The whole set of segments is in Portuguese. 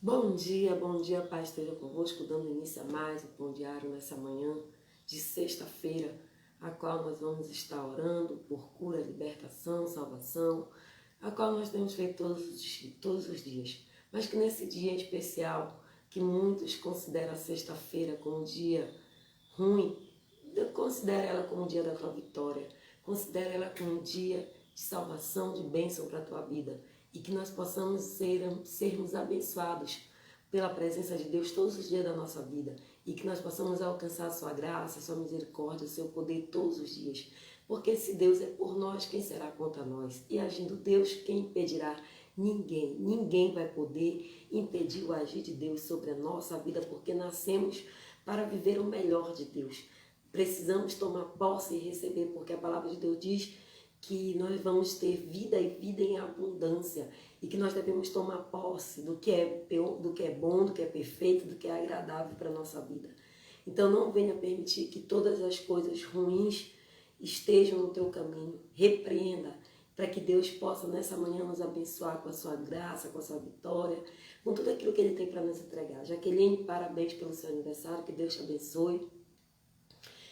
Bom dia, Pai, esteja convosco, dando início a mais um Pão Diário nessa manhã de sexta-feira, a qual nós vamos estar orando por cura, libertação, salvação, a qual nós temos feito todos os dias. Mas que nesse dia em especial, que muitos consideram a sexta-feira como um dia ruim, considere ela como um dia da tua vitória, considere ela como um dia de salvação, de bênção para a tua vida e que nós possamos sermos abençoados pela presença de Deus todos os dias da nossa vida e que nós possamos alcançar a sua graça, a sua misericórdia, o seu poder todos os dias. Porque se Deus é por nós, quem será contra nós? E agindo Deus, quem impedirá? Ninguém vai poder impedir o agir de Deus sobre a nossa vida, porque nascemos para viver o melhor de Deus. Precisamos tomar posse e receber, porque a palavra de Deus diz que nós vamos ter vida e vida em abundância e que nós devemos tomar posse do que é bom, do que é perfeito, do que é agradável para a nossa vida. Então não venha permitir que todas as coisas ruins estejam no teu caminho. Repreenda para que Deus possa nessa manhã nos abençoar com a sua graça, com a sua vitória, com tudo aquilo que Ele tem para nos entregar. Jaqueline, parabéns pelo seu aniversário, que Deus te abençoe.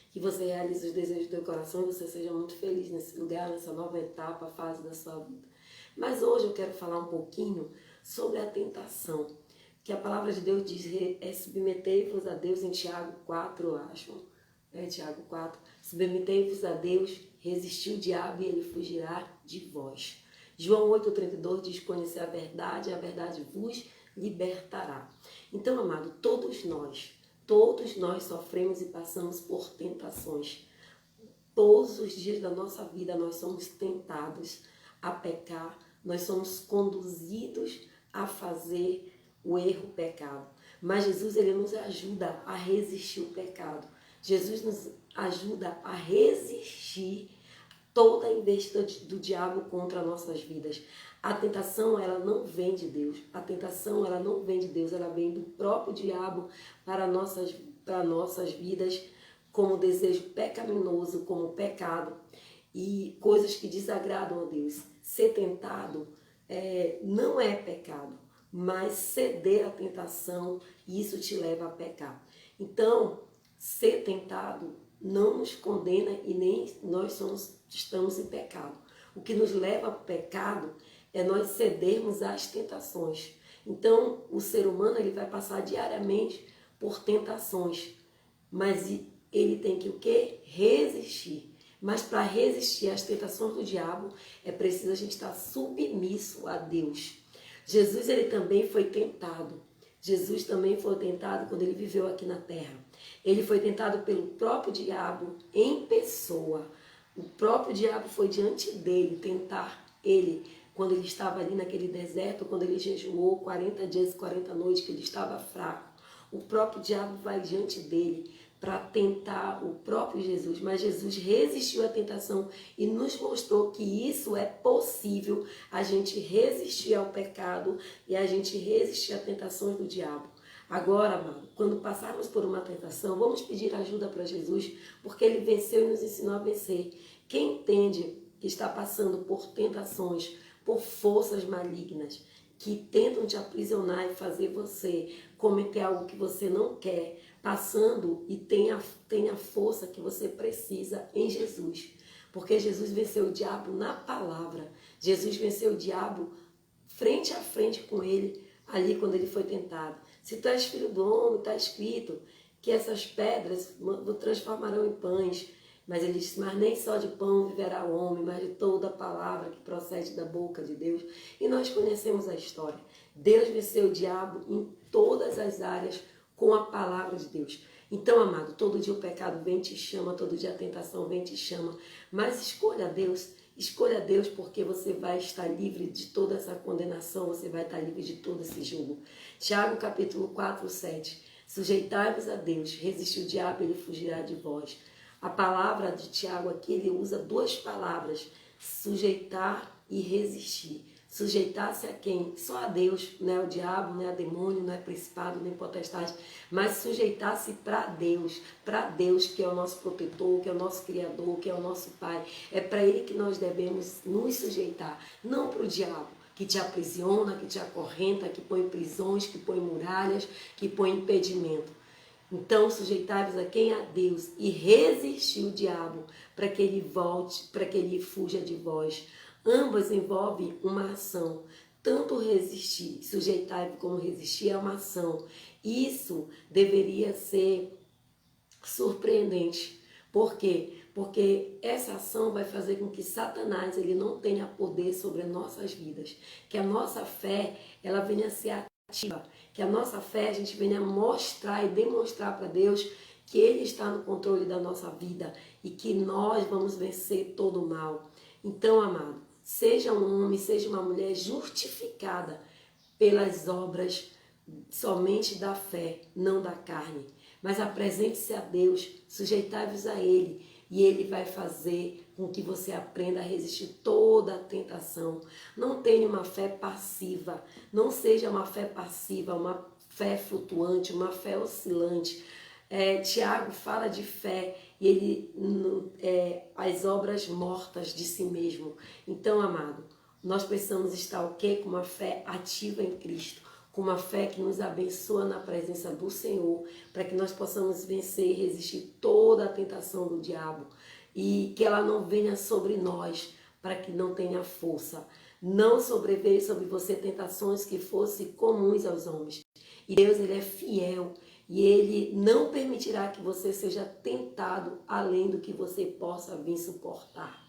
Que você realize os desejos do teu coração e você seja muito feliz nesse lugar, nessa nova etapa, fase da sua vida. Mas hoje eu quero falar um pouquinho sobre a tentação, que a palavra de Deus diz, submetei-vos a Deus em Tiago 4, eu acho. Tiago 4, submetei-vos a Deus, resistiu o diabo e ele fugirá de vós. João 8,32 diz, conhecer a verdade vos libertará. Então, amado, Todos nós sofremos e passamos por tentações. Todos os dias da nossa vida nós somos tentados a pecar, nós somos conduzidos a fazer o erro, o pecado. Mas Jesus, ele nos ajuda a resistir o pecado. Jesus nos ajuda a resistir toda a investida do diabo contra nossas vidas. A tentação, ela não vem de Deus. A tentação, ela não vem de Deus, ela vem do próprio diabo para nossas vidas como desejo pecaminoso, como pecado e coisas que desagradam a Deus. Ser tentado não é pecado, mas ceder à tentação, isso te leva a pecar. Então, ser tentado não nos condena e nem nós estamos em pecado. O que nos leva ao pecado é nós cedermos às tentações. Então, o ser humano ele vai passar diariamente por tentações, mas ele tem que o quê? Resistir. Mas para resistir às tentações do diabo, é preciso a gente estar submisso a Deus. Jesus ele também foi tentado. Jesus também foi tentado quando ele viveu aqui na terra. Ele foi tentado pelo próprio diabo em pessoa. O próprio diabo foi diante dele tentar ele quando ele estava ali naquele deserto, quando ele jejuou 40 dias e 40 noites, que ele estava fraco. O próprio diabo vai diante dele para tentar o próprio Jesus, mas Jesus resistiu à tentação e nos mostrou que isso é possível, a gente resistir ao pecado e a gente resistir às tentações do diabo. Agora, amado, quando passarmos por uma tentação, vamos pedir ajuda para Jesus, porque ele venceu e nos ensinou a vencer. Quem entende que está passando por tentações, por forças malignas, que tentam te aprisionar e fazer você cometer algo que você não quer, passando e tenha a força que você precisa em Jesus. Porque Jesus venceu o diabo na palavra. Jesus venceu o diabo frente a frente com ele, ali quando ele foi tentado. Se tu és filho do homem, está escrito que essas pedras transformarão em pães. Mas ele disse, mas nem só de pão viverá o homem, mas de toda a palavra que procede da boca de Deus. E nós conhecemos a história. Deus venceu o diabo em todas as áreas com a palavra de Deus. Então, amado, todo dia o pecado vem e te chama, todo dia a tentação vem e te chama. Mas escolha Deus porque você vai estar livre de toda essa condenação, você vai estar livre de todo esse jugo. Tiago capítulo 4, 7. Sujeitai-vos a Deus, resistir o diabo, ele fugirá de vós. A palavra de Tiago aqui, ele usa duas palavras, sujeitar e resistir. Sujeitar-se a quem? Só a Deus, não é o diabo, não é o demônio, não é principado, nem potestade, mas sujeitar-se para Deus que é o nosso protetor, que é o nosso criador, que é o nosso Pai. É para Ele que nós devemos nos sujeitar, não para o diabo. que te aprisiona, que te acorrenta, que põe prisões, que põe muralhas, que põe impedimento. Então, sujeitai-vos a quem? A Deus, e resistir o diabo para que ele volte, para que ele fuja de vós. Ambas envolvem uma ação. Tanto resistir, sujeitar como resistir é uma ação. Isso deveria ser surpreendente. Por quê? Porque essa ação vai fazer com que Satanás ele não tenha poder sobre as nossas vidas. Que a nossa fé ela venha a ser ativa. Que a nossa fé a gente venha mostrar e demonstrar para Deus que Ele está no controle da nossa vida e que nós vamos vencer todo o mal. Então, amado, seja um homem, seja uma mulher justificada pelas obras somente da fé, não da carne. Mas apresente-se a Deus, sujeitai-vos a Ele, e Ele vai fazer com que você aprenda a resistir toda a tentação. Não tenha uma fé passiva, não seja uma fé passiva, uma fé flutuante, uma fé oscilante. Tiago fala de fé e ele as obras mortas de si mesmo. Então, amado, nós precisamos estar o quê? Com uma fé ativa em Cristo, com uma fé que nos abençoa na presença do Senhor, para que nós possamos vencer e resistir toda a tentação do diabo e que ela não venha sobre nós, para que não tenha força. Não sobreveio sobre você tentações que fossem comuns aos homens. E Deus, Ele é fiel e Ele não permitirá que você seja tentado além do que você possa vir suportar.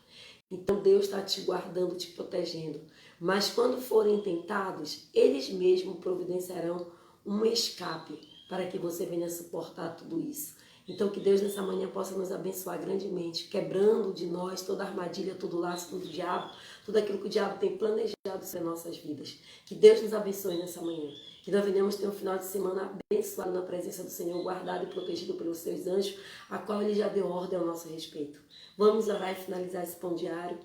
Então Deus está te guardando, te protegendo. Mas quando forem tentados, eles mesmos providenciarão um escape para que você venha suportar tudo isso. Então que Deus nessa manhã possa nos abençoar grandemente, quebrando de nós toda armadilha, todo laço do diabo, tudo aquilo que o diabo tem planejado sobre nossas vidas. Que Deus nos abençoe nessa manhã. Que nós venhamos ter um final de semana abençoado na presença do Senhor, guardado e protegido pelos seus anjos, a qual Ele já deu ordem ao nosso respeito. Vamos orar e finalizar esse pão diário.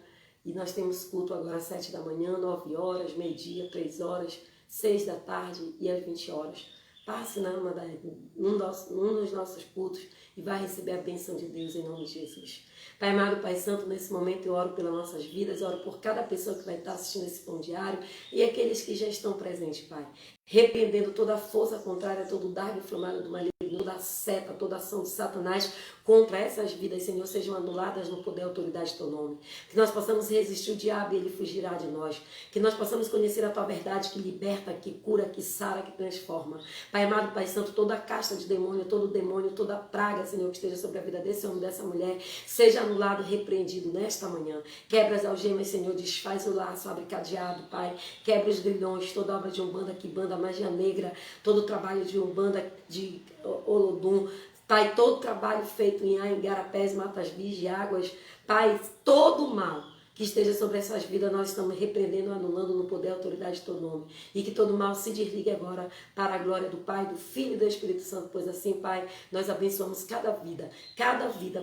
E nós temos culto agora às 7 da manhã, 9 horas, meio-dia, 3 horas, 6 da tarde e às 20 horas. Passe num dos nossos cultos e vai receber a bênção de Deus em nome de Jesus. Pai amado, Pai Santo, nesse momento eu oro pelas nossas vidas, oro por cada pessoa que vai estar assistindo esse pão diário e aqueles que já estão presentes, Pai. Repreendendo toda a força contrária, todo o dardo inflamado do maligno, toda a seta, toda a ação de Satanás contra essas vidas, Senhor, sejam anuladas no poder e autoridade do Teu nome. Que nós possamos resistir o diabo e ele fugirá de nós. Que nós possamos conhecer a Tua verdade que liberta, que cura, que sara, que transforma. Pai amado, Pai Santo, toda a casta de demônio, todo demônio, toda praga, Senhor, que esteja sobre a vida desse homem, dessa mulher, seja anulado, repreendido nesta manhã. Quebra as algemas, Senhor, desfaz o laço, abre cadeado, Pai. Quebra os grilhões, toda obra de umbanda, quimbanda, magia negra, todo o trabalho de umbanda, de Olodum, Pai, todo o trabalho feito em Igarapés, Matas Virgens, Águas, Pai, todo o mal que esteja sobre essas vidas, nós estamos repreendendo, anulando no poder e autoridade do Teu nome. E que todo mal se desligue agora para a glória do Pai, do Filho e do Espírito Santo. Pois assim, Pai, nós abençoamos cada vida,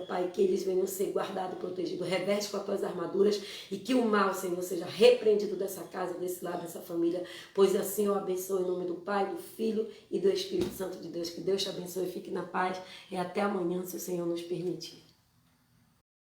Pai, que eles venham ser guardados e protegidos. Reveste com as Tuas armaduras e que o mal, Senhor, seja repreendido dessa casa, desse lado, dessa família. Pois assim eu abençoo em nome do Pai, do Filho e do Espírito Santo de Deus. Que Deus te abençoe e fique na paz. E até amanhã, se o Senhor nos permitir.